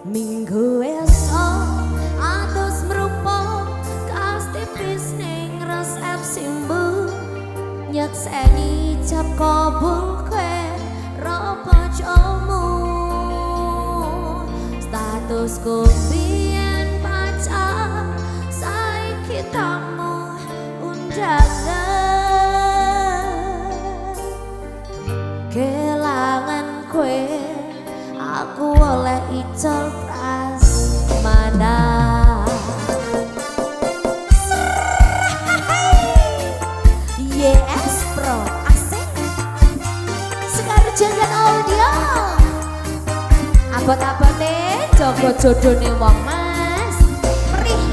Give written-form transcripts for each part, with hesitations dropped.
Minggu esok atus merupa kas tipis ning resepsimu nyekseni cap kabul kue robojomu statusku biyen pacar saiki tamu undangan kelangan kue aku oleh icol prasmana. Yes Pro asik Sekar Jangan Audio abot-abote jogo jodone wong mas perih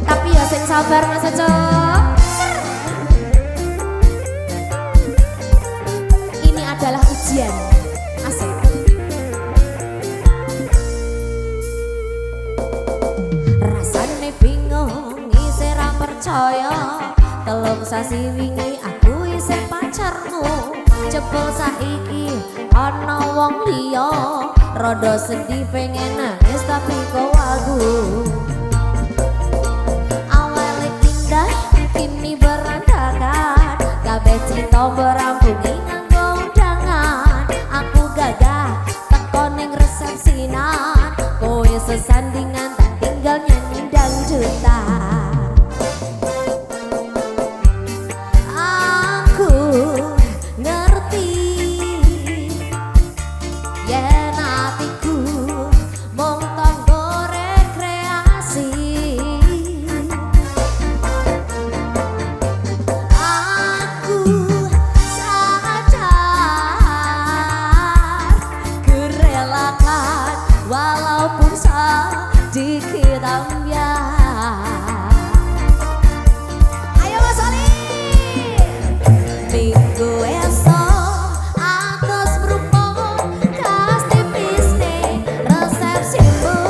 tapi ya sing sabar mas Oco. Ini adalah ujian asik. Rasane bingung isih ra percaya telung sasi wingi aku isih pacarmu jebul saiki ana wong liya rada sedih pengen nangis tapi kok aku awalnya indah kini berantakan kabeh cinta berampungi nganggo undangan aku gagah teko ning resepsinan kowe sesandingan tak tinggal nyanyi dangdutan. Walaupun sedikit ambiar. Ayo Mas Ali. Minggu esok atus merupa kas tipis ning resepsimu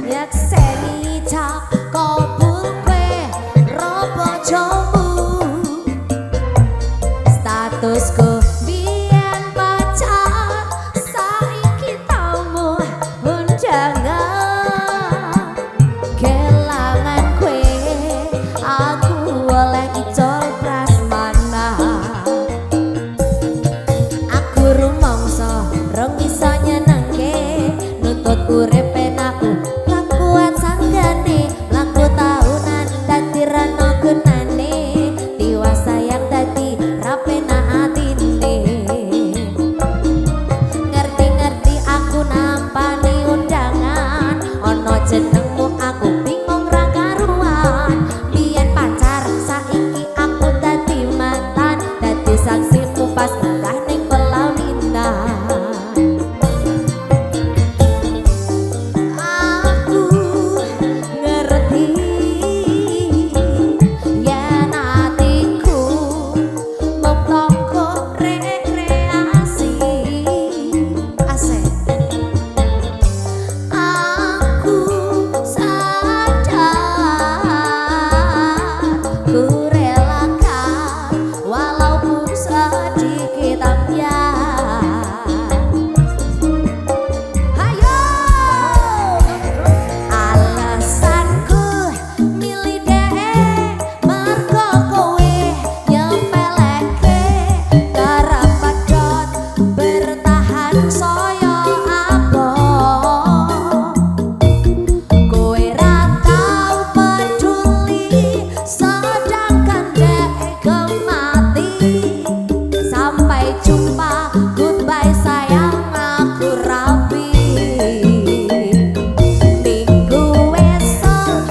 nyekseni cap kabul kue robojomu statusku biyen pacar saiki tamu undangan kelangan kue aku oleh icol prasmana. Aku rumangsa rong iso nyenengke nuntut urip penaku lan kuat sanggane laku taunan dadi rano gunane tiwas sayang dadi rapena atine ngerti-ngerti aku nampani undangan ono jenengmu aku bingung ra karuan biyen pacar saiki aku dadi mantan dadi saksimu pas nikah ning pelaminan aku ngerti yen atiku mung tanggo rekreasi asik. Aku sadar ku relakan walaupun sedikit ambiar. Hayo alasanku milih dhek mergo kowe nyepeleke karapadot bertahan saya abot kowe ra tau peduli sedangkan dek gemati sampai jumpa goodbye sayang aku rapi. Minggu esok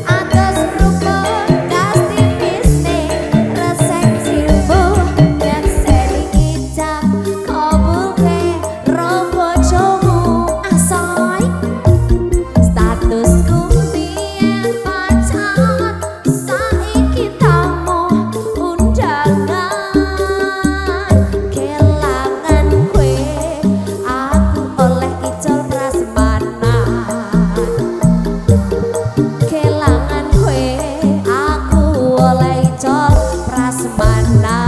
atus rukun kas tipis ning resepsimu nyekseni ijab kabul kue robojomu asoy statusku biyen pacar saiki tamu undangan kelangan kue aku oleh icol prasmana kelangan kue aku oleh icol prasmana.